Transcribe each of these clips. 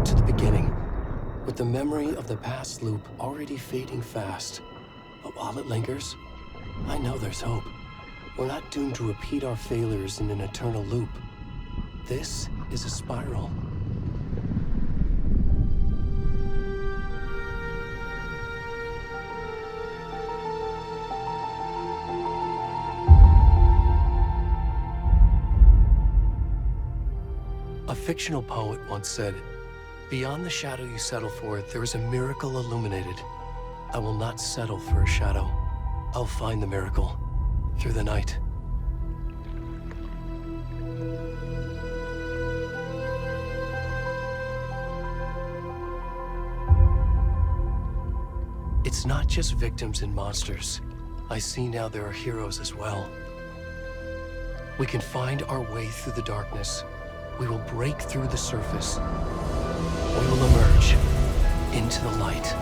to the beginning, with the memory of the past loop already fading fast. But while it lingers, I know there's hope. We're not doomed to repeat our failures in an eternal loop. This is a spiral. A fictional poet once said, "Beyond the shadow you settle for, there is a miracle illuminated. I will not settle for a shadow. I'll find the miracle through the night." It's not just victims and monsters. I see now there are heroes as well. We can find our way through the darkness. We will break through the surface. We will emerge into the light.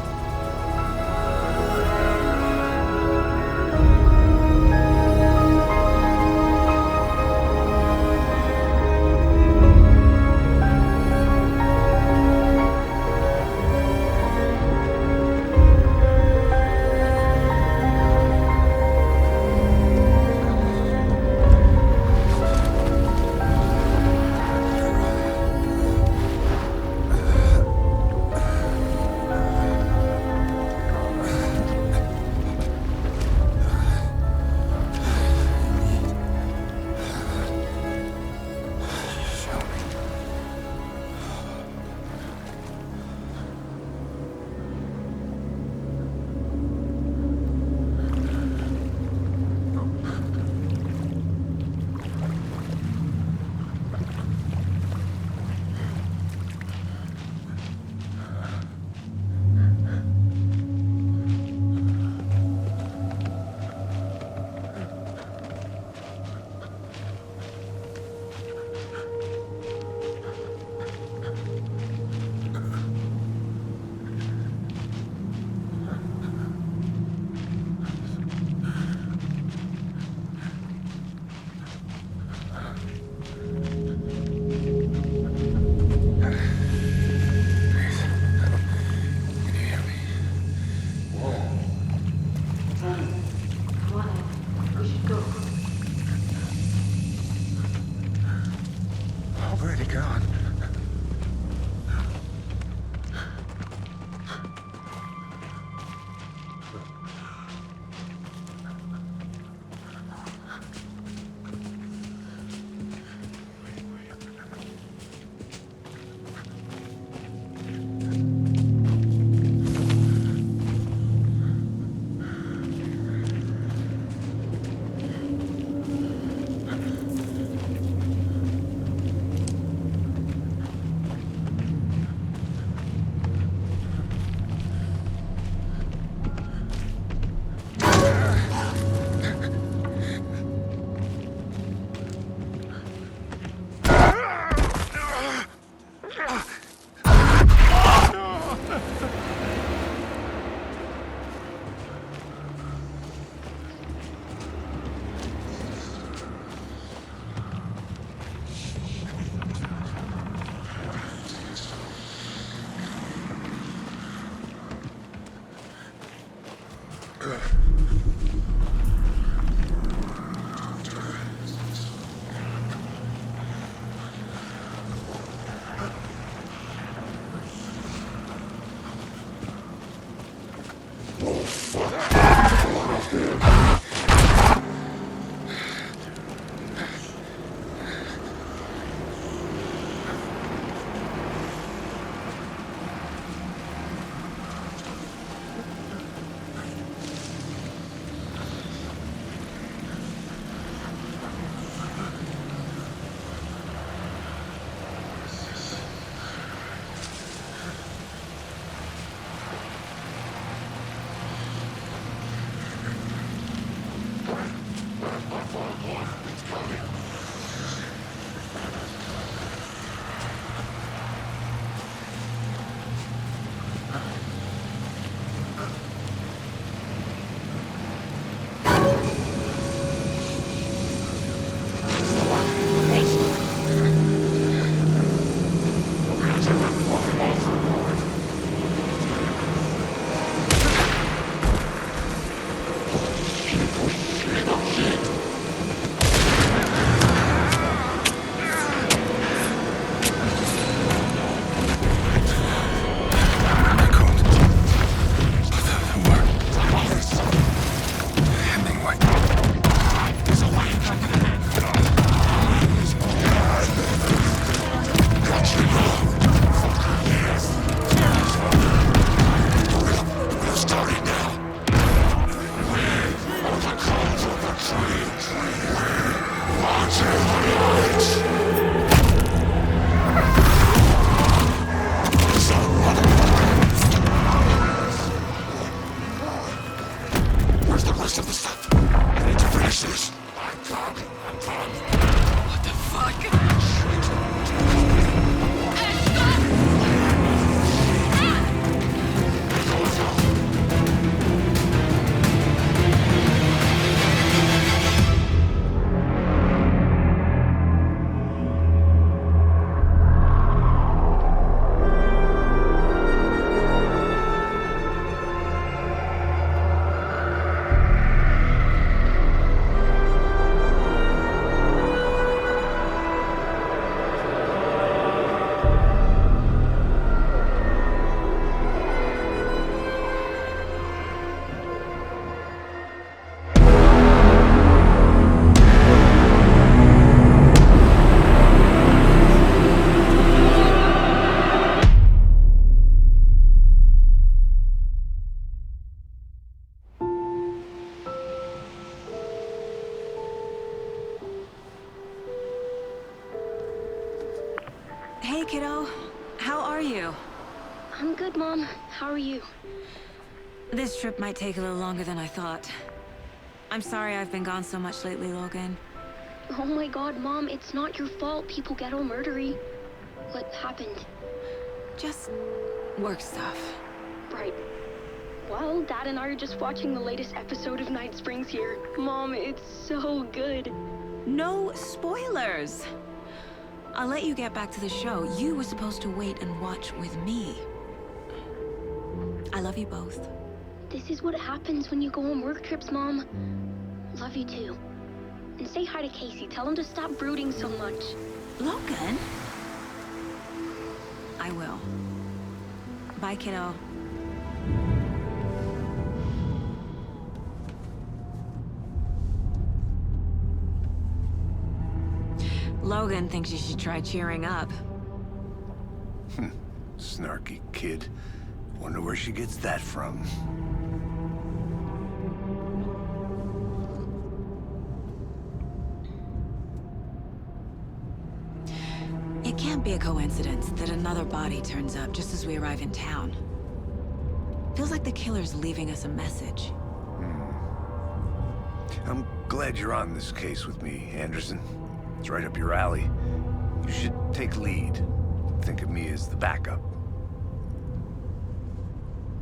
Hey, kiddo. How are you? I'm good, Mom. How are you? This trip might take a little longer than I thought. I'm sorry I've been gone so much lately, Logan. Oh my god, Mom, it's not your fault people get all murdery. What happened? Just work stuff. Right. Well, Dad and I are just watching the latest episode of Night Springs here. Mom, it's so good. No spoilers! I'll let you get back to the show. You were supposed to wait and watch with me. I love you both. This is what happens when you go on work trips, Mom. Love you too. And say hi to Casey. Tell him to stop brooding so much. Logan? I will. Bye, kiddo. Logan thinks you should try cheering up. Snarky kid. Wonder where she gets that from. It can't be a coincidence that another body turns up just as we arrive in town. Feels like the killer's leaving us a message. I'm glad you're on this case with me, Anderson. It's right up your alley. You should take lead. Think of me as the backup.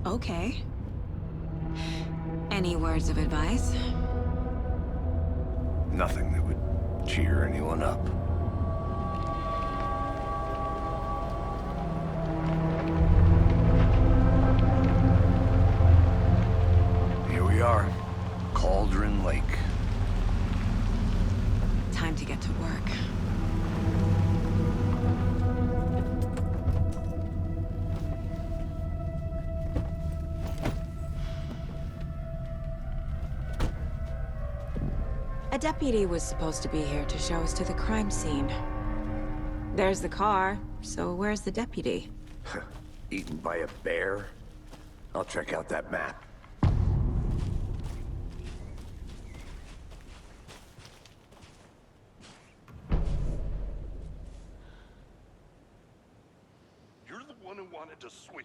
Okay. Any words of advice? Nothing that would cheer anyone up. Here we are. Cauldron Lake. Time to get to work. A deputy was supposed to be here to show us to the crime scene. There's the car, so where's the deputy? Eaten by a bear? I'll check out that map.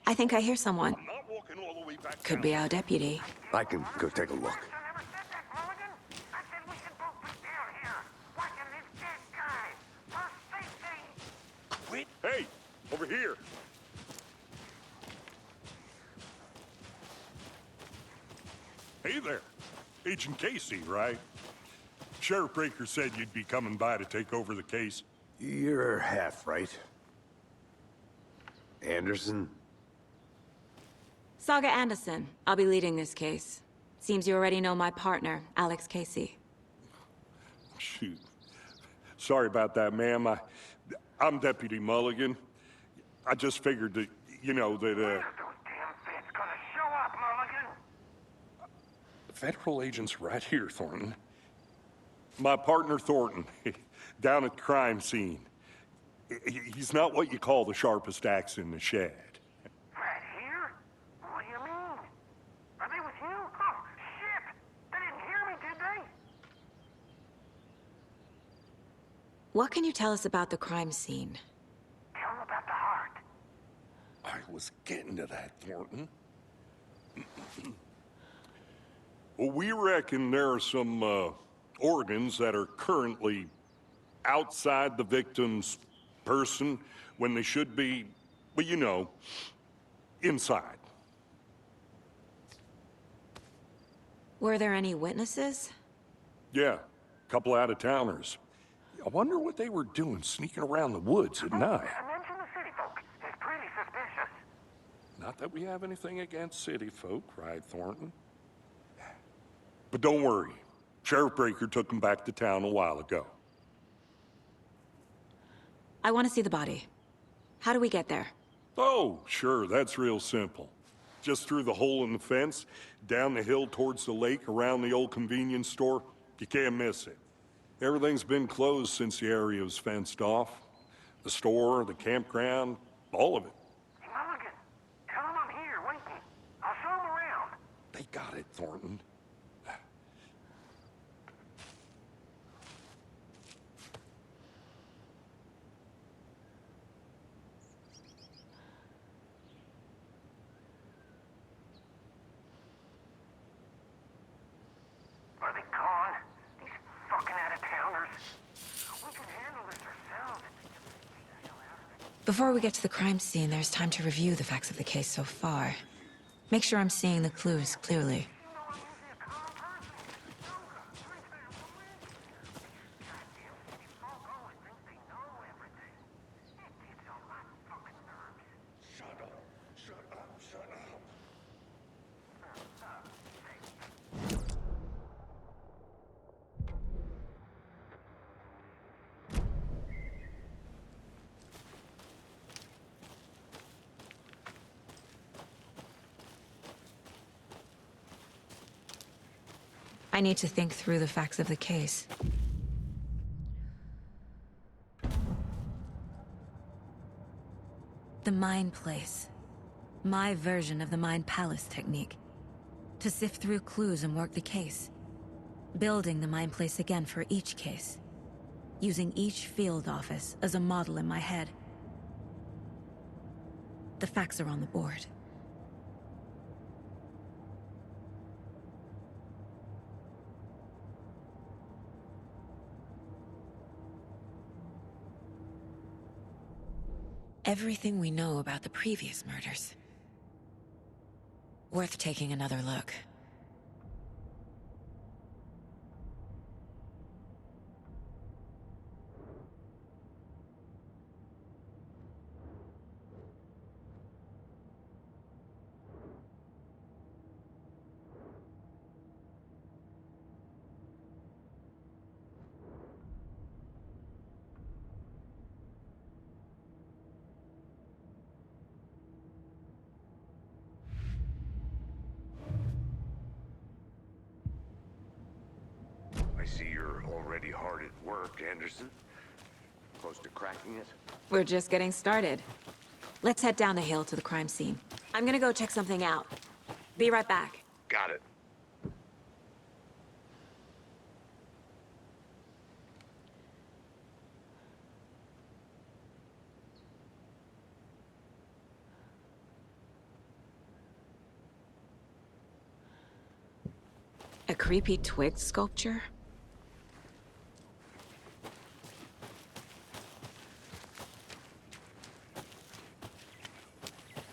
I think I hear someone. I'm not walking all the way back Could down. be our deputy. I can go take a look. Quit. Hey, over here. Hey there. Agent Casey, right? Sheriff Breaker said you'd be coming by to take over the case. You're half right. Anderson? Saga Anderson. I'll be leading this case. Seems you already know my partner, Alex Casey. Shoot. Sorry about that, ma'am. I'm Deputy Mulligan. I just figured that, you know, that, Those damn feds gonna show up, Mulligan. federal agent's right here, Thornton. My partner, Thornton, down at the crime scene. He's not what you call the sharpest axe in the shed. Right here? What do you mean? Are they with you? Oh, shit! They didn't hear me, did they? What can you tell us about the crime scene? Tell them about the heart. I was getting to that, Thornton. Well, we reckon there are some, organs that are currently outside the victim's person when they should be, well, you know, inside. Were there any witnesses? Yeah, a couple out-of-towners. I wonder what they were doing sneaking around the woods at night. Mention the city folk. It's pretty suspicious. Not that we have anything against city folk, right, Thornton? But don't worry. Sheriff Breaker took them back to town a while ago. I want to see the body. How do we get there? Oh, sure, that's real simple. Just through the hole in the fence, down the hill towards the lake, around the old convenience store. You can't miss it. Everything's been closed since the area was fenced off. The store, the campground, all of it. Hey, Mulligan, tell them I'm here, waiting. I'll show them around. They got it, Thornton. Before we get to the crime scene, there's time to review the facts of the case so far. Make sure I'm seeing the clues clearly. I need to think through the facts of the case. The Mind Place. My version of the Mind Palace technique. To sift through clues and work the case. Building the Mind Place again for each case. Using each field office as a model in my head. The facts are on the board. Everything we know about the previous murders. Worth taking another look. I see you're already hard at work, Anderson. Close to cracking it? We're just getting started. Let's head down the hill to the crime scene. I'm gonna go check something out. Be right back. Got it. A creepy twig sculpture?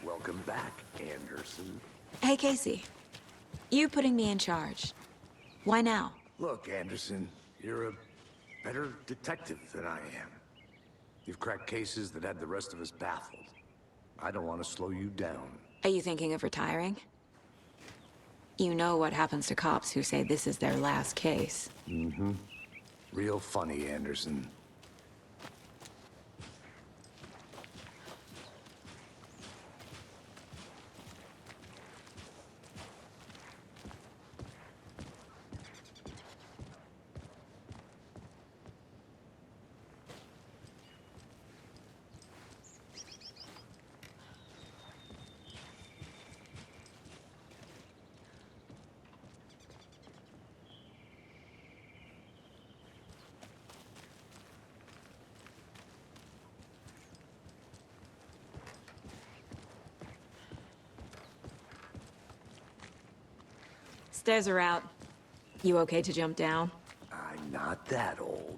Welcome back, Anderson. Hey, Casey. You putting me in charge. Why now? Look, Anderson, you're a better detective than I am. You've cracked cases that had the rest of us baffled. I don't want to slow you down. Are you thinking of retiring? You know what happens to cops who say this is their last case. Mm-hmm. Real funny, Anderson. Stairs are out. You okay to jump down? I'm not that old.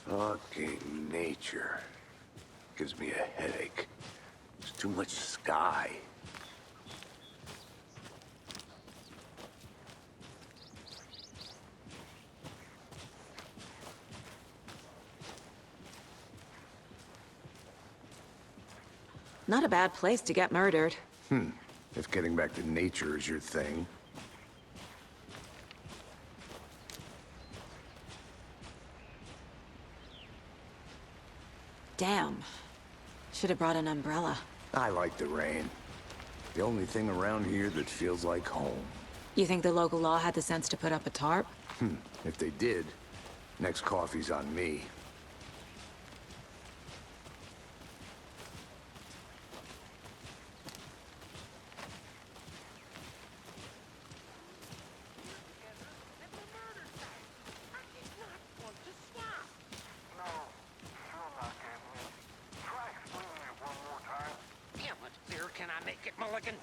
Fucking nature. Gives me a headache. There's too much sky. Not a bad place to get murdered. If getting back to nature is your thing. Damn. Should have brought an umbrella. I like the rain. The only thing around here that feels like home. You think the local law had the sense to put up a tarp? If they did, next coffee's on me. Mulligan.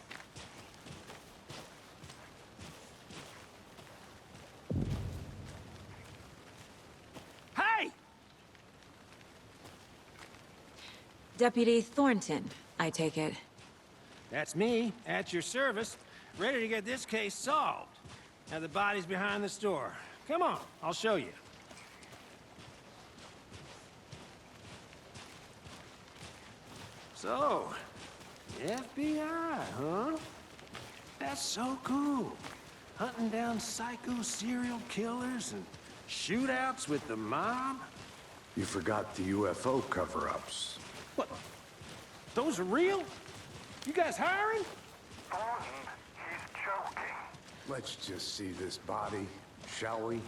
Hey! Deputy Thornton, I take it. That's me, at your service, ready to get this case solved. Now the body's behind the store. Come on, I'll show you. So, FBI, huh? That's so cool. Hunting down psycho serial killers and shootouts with the mob? You forgot the UFO cover-ups. What? Those are real? You guys hiring? Thornton, he's joking. Let's just see this body, shall we?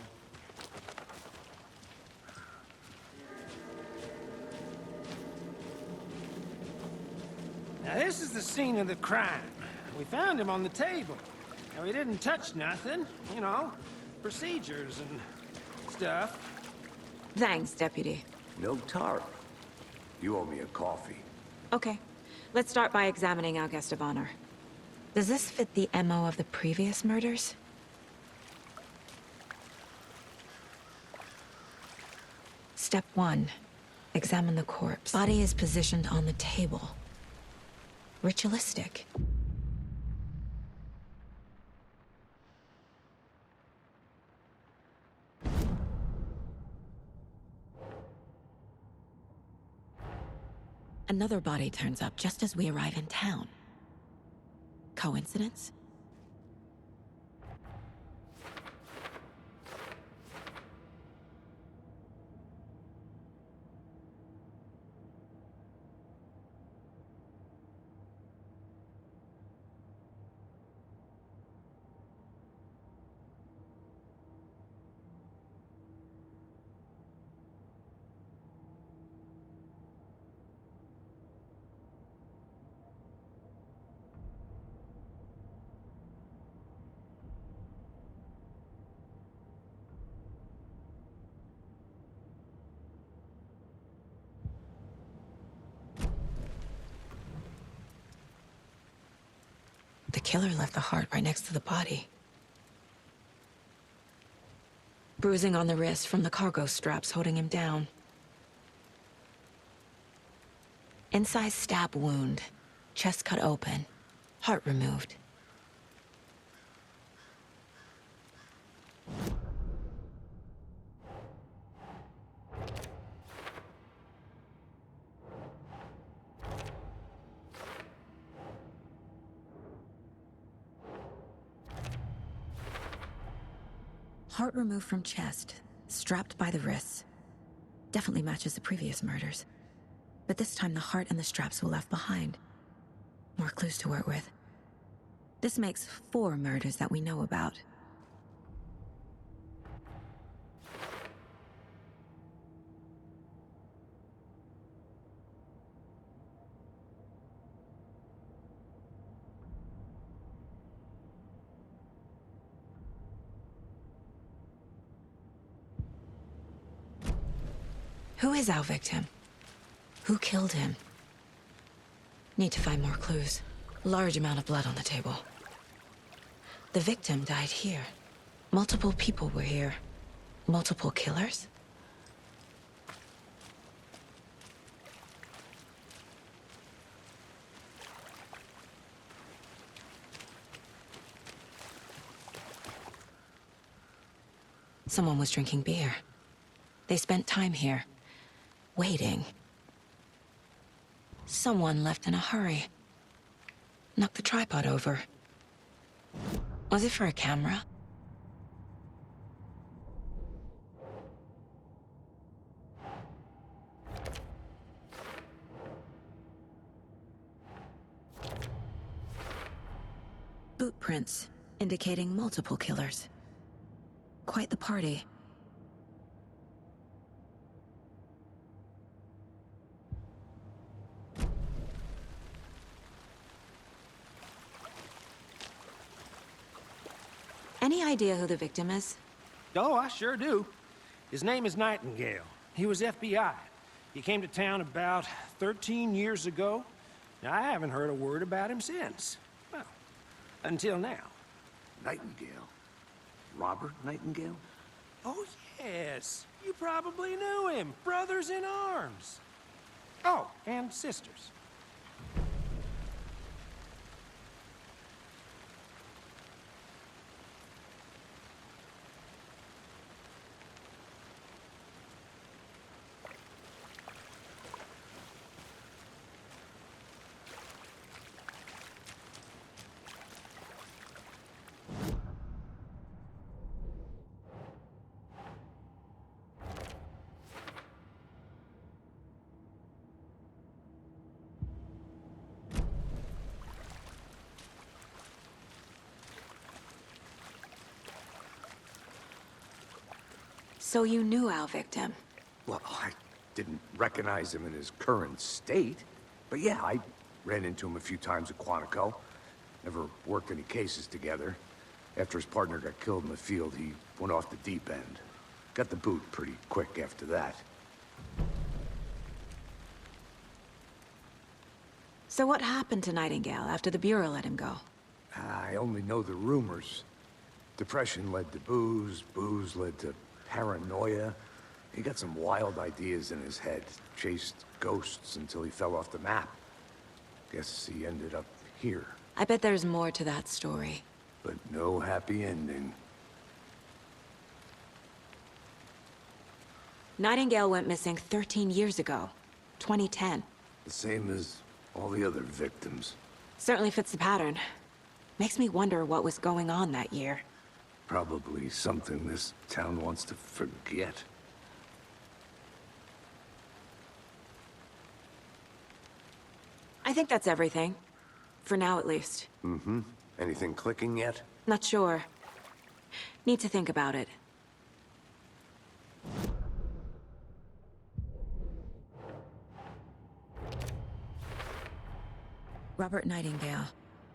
Now this is the scene of the crime. We found him on the table. Now he didn't touch nothing, you know, procedures and stuff. Thanks, Deputy. No tarp. You owe me a coffee. Okay, let's start by examining our guest of honor. Does this fit the MO of the previous murders? Step 1. Examine the corpse. Body is positioned on the table. Ritualistic. Another body turns up just as we arrive in town. Coincidence? The killer left the heart right next to the body. Bruising on the wrist from the cargo straps holding him down. Inside stab wound, chest cut open, heart removed. Heart removed from chest, strapped by the wrists. Definitely matches the previous murders. But this time the heart and the straps were left behind. More clues to work with. This makes 4 murders that we know about. Who is our victim? Who killed him? Need to find more clues. Large amount of blood on the table. The victim died here. Multiple people were here. Multiple killers? Someone was drinking beer. They spent time here. Waiting. Someone left in a hurry. Knocked the tripod over. Was it for a camera? Boot prints, indicating multiple killers. Quite the party. Any idea who the victim is? Oh, I sure do. His name is Nightingale. He was FBI. He came to town about 13 years ago. I haven't heard a word about him since. Well, until now. Nightingale? Robert Nightingale? Oh, yes. You probably knew him. Brothers in arms. Oh, and sisters. So you knew our victim? Well, I didn't recognize him in his current state. But yeah, I ran into him a few times at Quantico. Never worked any cases together. After his partner got killed in the field, he went off the deep end. Got the boot pretty quick after that. So what happened to Nightingale after the Bureau let him go? I only know the rumors. Depression led to booze, booze led to paranoia. He got some wild ideas in his head, chased ghosts until he fell off the map. Guess he ended up here. I bet there's more to that story. But no happy ending. Nightingale went missing 13 years ago, 2010. The same as all the other victims. Certainly fits the pattern. Makes me wonder what was going on that year. Probably something this town wants to forget. I think that's everything. For now, at least. Mm-hmm. Anything clicking yet? Not sure. Need to think about it. Robert Nightingale,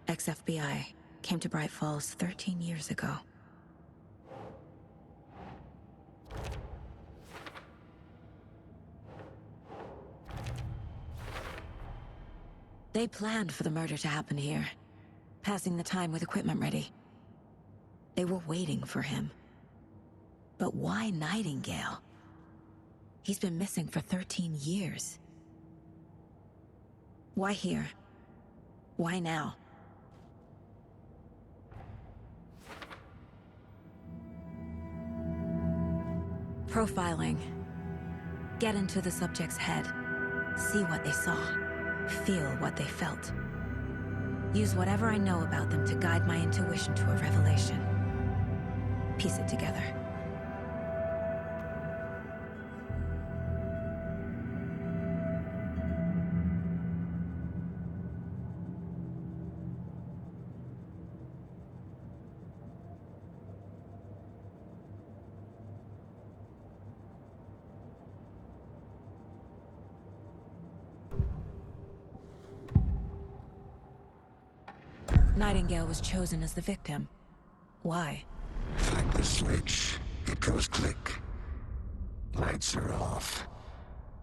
ex-FBI, came to Bright Falls 13 years ago. They planned for the murder to happen here, passing the time with equipment ready. They were waiting for him. But why Nightingale? He's been missing for 13 years. Why here? Why now? Profiling. Get into the subject's head. See what they saw. Feel what they felt. Use whatever I know about them to guide my intuition to a revelation. Piece it together. Nightingale was chosen as the victim. Why? Find the switch. It goes click. Lights are off.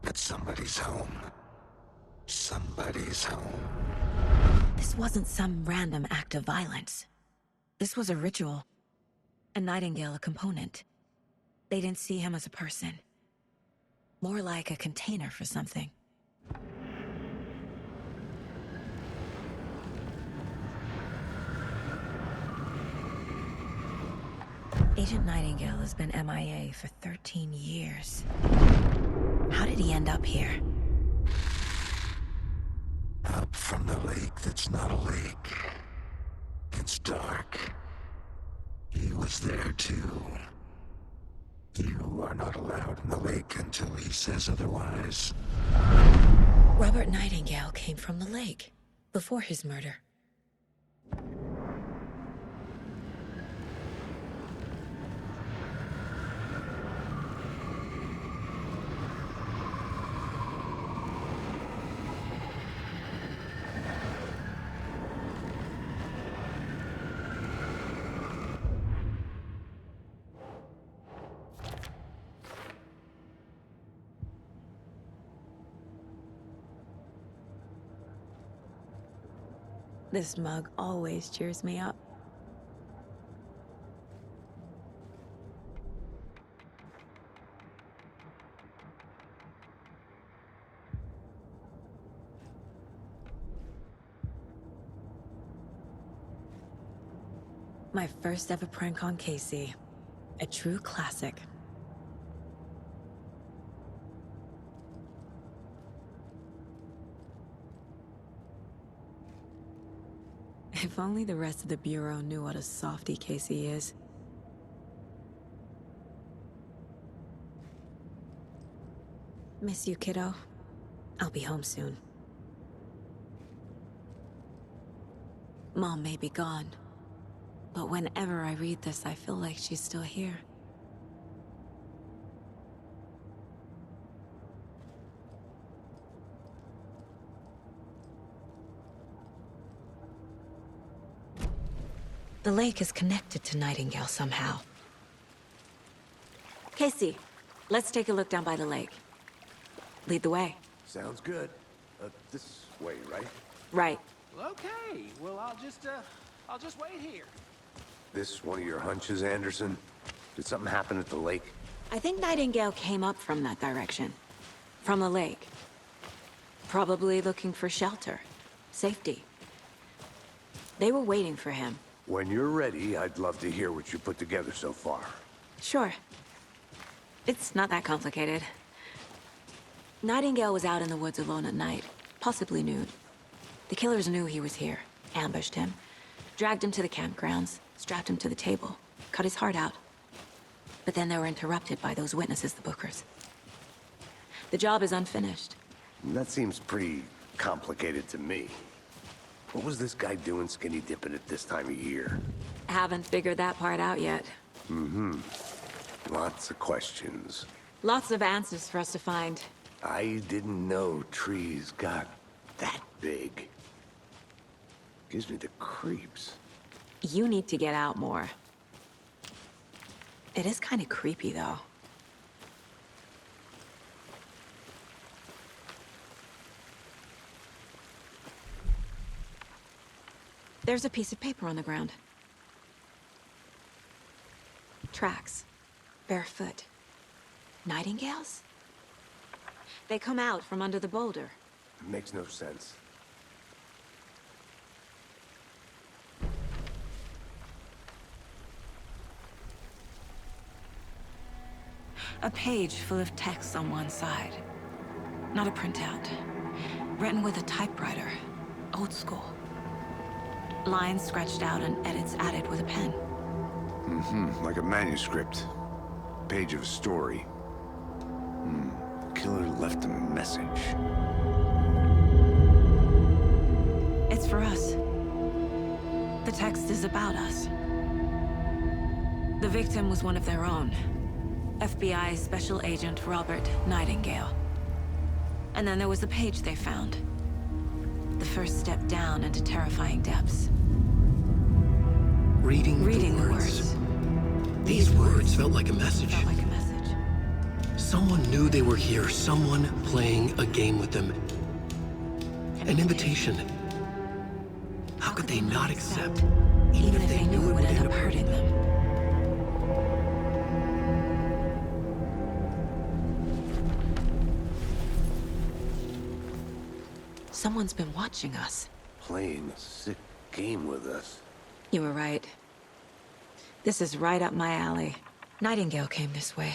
But somebody's home. Somebody's home. This wasn't some random act of violence. This was a ritual. And Nightingale a component. They didn't see him as a person. More like a container for something. Agent Nightingale has been MIA for 13 years. How did he end up here? Up from the lake that's not a lake. It's dark. He was there too. You are not allowed in the lake until he says otherwise. Robert Nightingale came from the lake, before his murder. This mug always cheers me up. My first ever prank on Casey. A true classic. If only the rest of the Bureau knew what a softy Casey is. Miss you, kiddo. I'll be home soon. Mom may be gone, but whenever I read this, I feel like she's still here. The lake is connected to Nightingale somehow. Casey, let's take a look down by the lake. Lead the way. Sounds good. This way, right? Right. Okay, well, I'll just wait here. This one of your hunches, Anderson? Did something happen at the lake? I think Nightingale came up from that direction. From the lake. Probably looking for shelter. Safety. They were waiting for him. When you're ready, I'd love to hear what you put together so far. Sure. It's not that complicated. Nightingale was out in the woods alone at night, possibly nude. The killers knew he was here, ambushed him, dragged him to the campgrounds, strapped him to the table, cut his heart out. But then they were interrupted by those witnesses, the Bookers. The job is unfinished. That seems pretty complicated to me. What was this guy doing skinny dipping at this time of year? Haven't figured that part out yet. Lots of questions. Lots of answers for us to find. I didn't know trees got that big. Gives me the creeps. You need to get out more. It is kind of creepy, though. There's a piece of paper on the ground. Tracks. Barefoot. Nightingales? They come out from under the boulder. It makes no sense. A page full of text on one side. Not a printout. Written with a typewriter. Old school. Lines scratched out and edits added with a pen. Like a manuscript. Page of a story. Killer left a message. It's for us. The text is about us. The victim was one of their own. FBI Special Agent Robert Nightingale. And then there was the page they found. The first step down into terrifying depths. Reading the words. These words felt like a message. Felt like a message. Someone knew they were here, someone playing a game with them. An invitation. How could they not accept, even if they knew it would end up hurting them? Someone's been watching us. Playing a sick game with us. You were right. This is right up my alley. Nightingale came this way.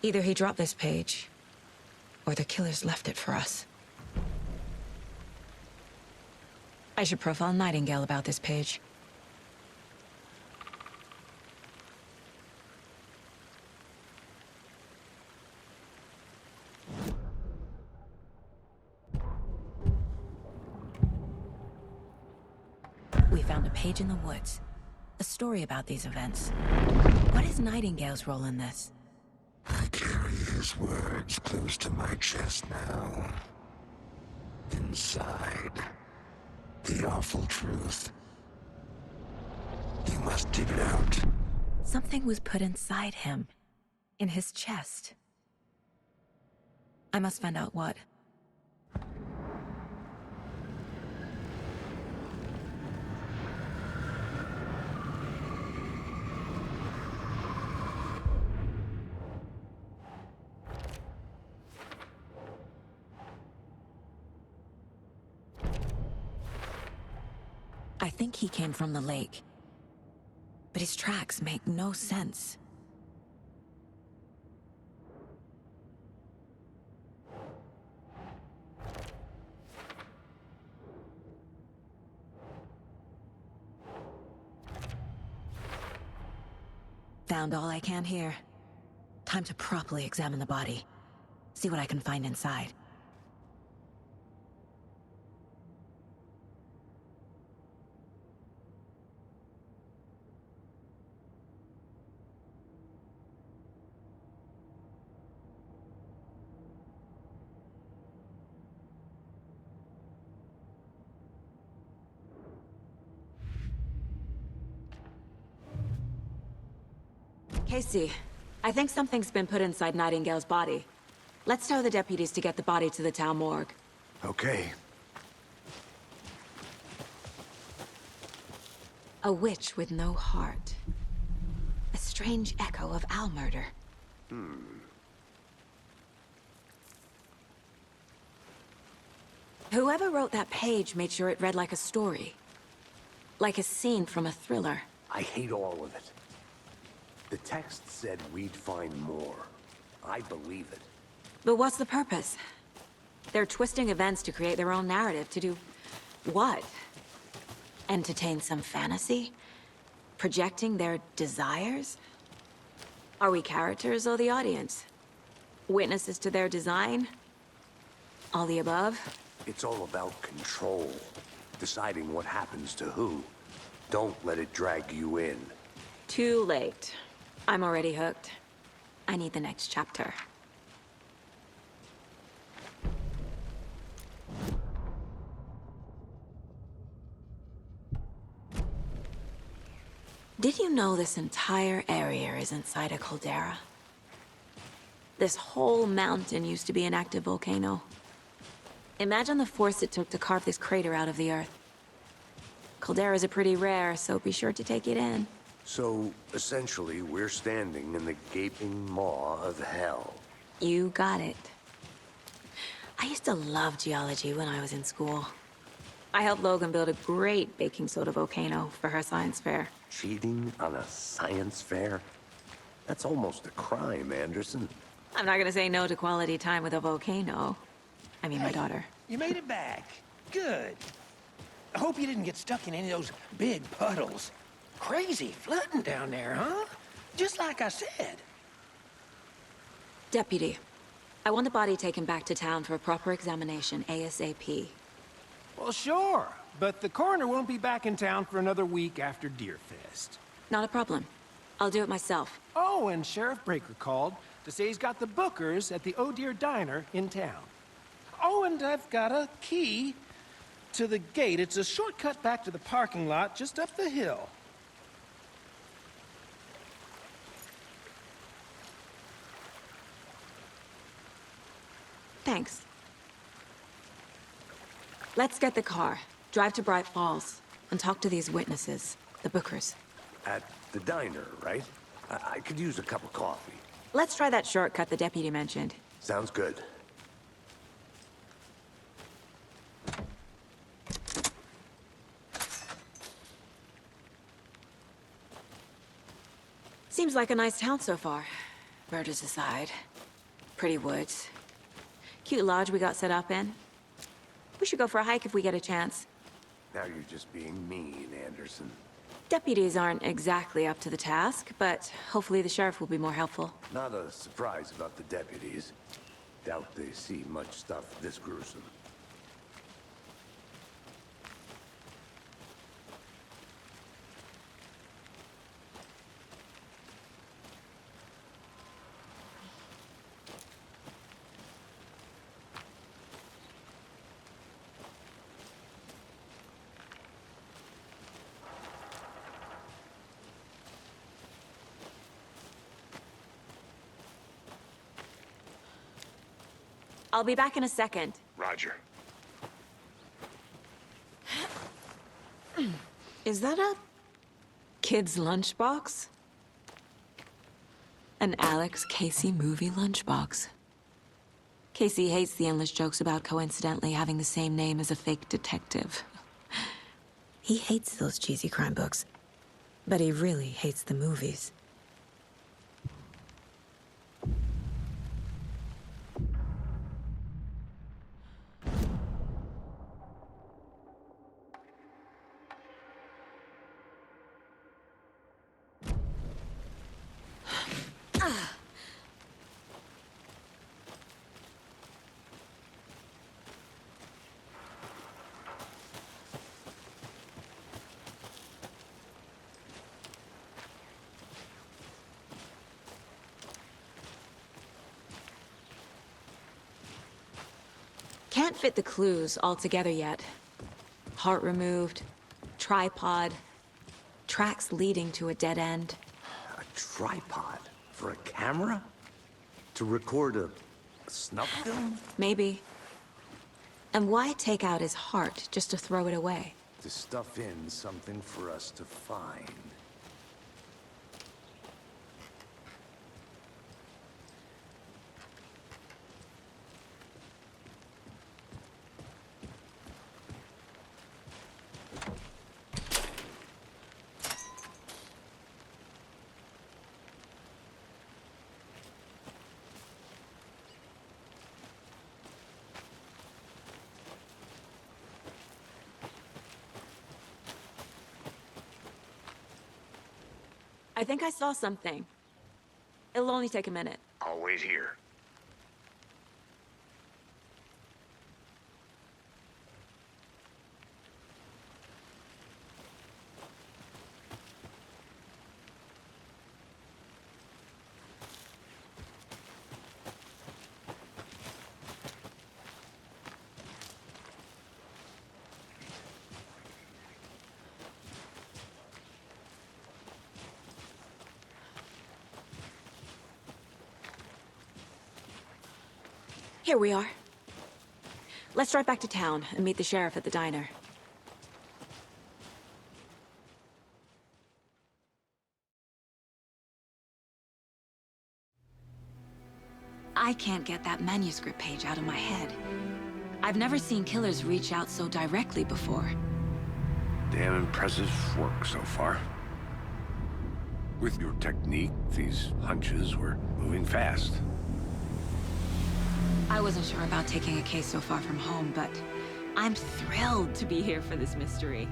Either he dropped this page, or the killers left it for us. I should profile Nightingale about this page. We found a page in the woods. A story about these events. What is Nightingale's role in this? I carry his words close to my chest now. Inside, the awful truth. You must dig it out. Something was put inside him. In his chest. I must find out what. think he came from the lake. But his tracks make no sense. Found all I can here. Time to properly examine the body. See what I can find inside. Casey, I think something's been put inside Nightingale's body. Let's tell the deputies to get the body to the town morgue. Okay. A witch with no heart. A strange echo of Al murder. Whoever wrote that page made sure it read like a story. Like a scene from a thriller. I hate all of it. The text said we'd find more. I believe it. But what's the purpose? They're twisting events to create their own narrative. To do what? Entertain some fantasy? Projecting their desires? Are we characters or the audience? Witnesses to their design? All the above? It's all about control. Deciding what happens to who. Don't let it drag you in. Too late. I'm already hooked. I need the next chapter. Did you know this entire area is inside a caldera? This whole mountain used to be an active volcano. Imagine the force it took to carve this crater out of the earth. Calderas are pretty rare, so be sure to take it in. So, essentially, we're standing in the gaping maw of hell. You got it. I used to love geology when I was in school. I helped Logan build a great baking soda volcano for her science fair. Cheating on a science fair? That's almost a crime, Anderson. I'm not gonna say no to quality time with a volcano. I mean, my daughter. You made it back. Good. I hope you didn't get stuck in any of those big puddles. Crazy flooding down there, huh? Just like I said. Deputy, I want the body taken back to town for a proper examination, ASAP. Well, sure. But the coroner won't be back in town for another week after Deerfest. Not a problem. I'll do it myself. Oh, and Sheriff Breaker called to say he's got the Bookers at the Oh Dear Diner in town. Oh, and I've got a key to the gate. It's a shortcut back to the parking lot just up the hill. Thanks. Let's get the car, drive to Bright Falls, and talk to these witnesses, the Bookers. At the diner, right? I could use a cup of coffee. Let's try that shortcut the deputy mentioned. Sounds good. Seems like a nice town so far. Murders aside. Pretty woods. Cute lodge we got set up in. We should go for a hike if we get a chance. Now you're just being mean, Anderson. Deputies aren't exactly up to the task, but hopefully the sheriff will be more helpful. Not a surprise about the deputies. Doubt they see much stuff this gruesome. I'll be back in a second. Roger. Is that a kid's lunchbox? An Alex Casey movie lunchbox. Casey hates the endless jokes about coincidentally having the same name as a fake detective. He hates those cheesy crime books. But he really hates the movies. Can't fit the clues all together yet. Heart removed, tripod, tracks leading to a dead end. A tripod? For a camera? To record a snuff film? Maybe. And why take out his heart just to throw it away? To stuff in something for us to find. I think I saw something. It'll only take a minute. I'll wait here. Here we are. Let's drive back to town and meet the sheriff at the diner. I can't get that manuscript page out of my head. I've never seen killers reach out so directly before. Damn impressive work so far. With your technique, these hunches were moving fast. I wasn't sure about taking a case so far from home, but I'm thrilled to be here for this mystery.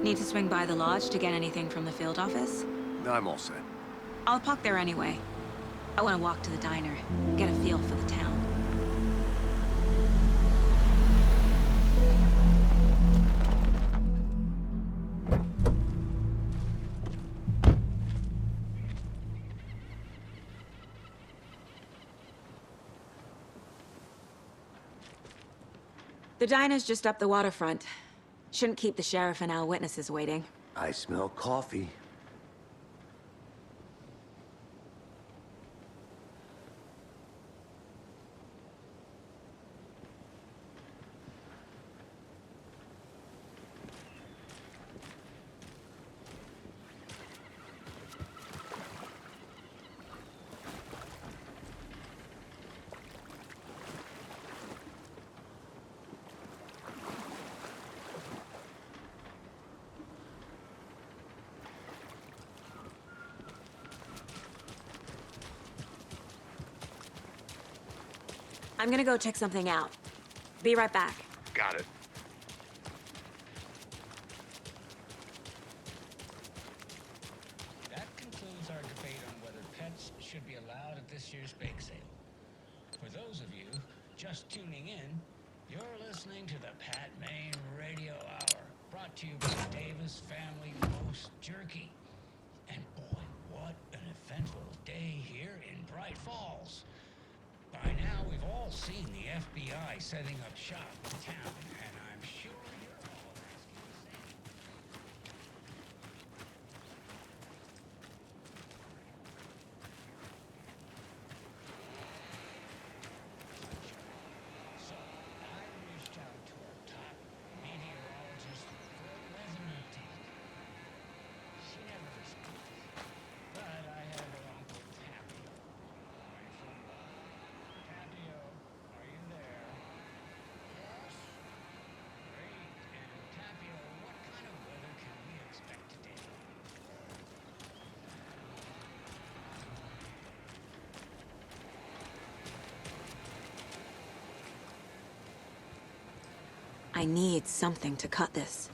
Need to swing by the lodge to get anything from the field office? No, I'm all set. I'll park there anyway. I want to walk to the diner, get a feel for the town. The diner's just up the waterfront. Shouldn't keep the sheriff and our witnesses waiting. I smell coffee. I'm gonna go check something out. Be right back. Got it. That concludes our debate on whether pets should be allowed at this year's bake sale. For those of you just tuning in, you're listening to the Pat Maine Radio Hour, brought to you by Davis Family Roast Jerky. And boy, what an eventful day here in Bright Falls. By now, we've all seen the FBI setting up shop in town, and I'm sure you're all asking the same. So, I reached out to our top meteorologist for a weather update. She never responded, but I had her uncle Tappy I need something to cut this.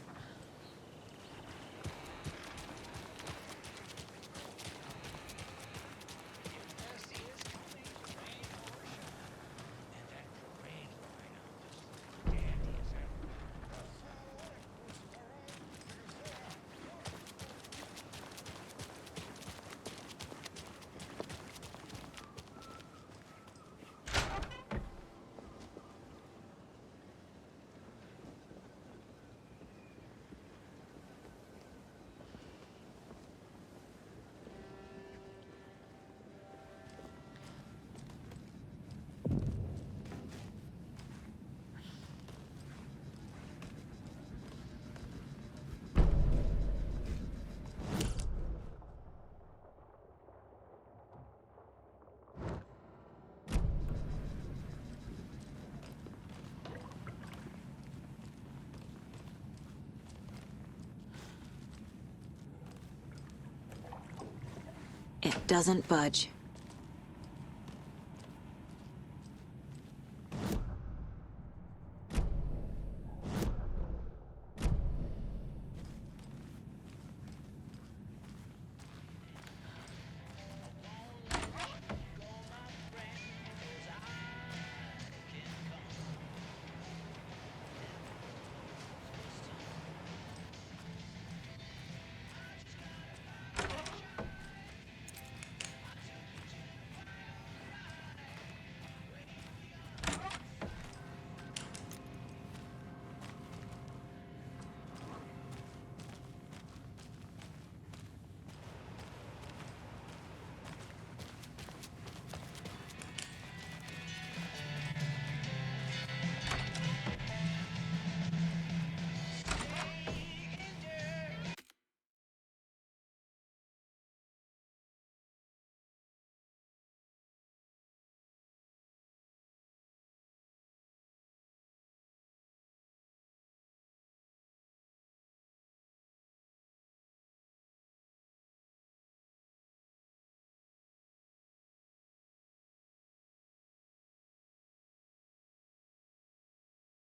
It doesn't budge.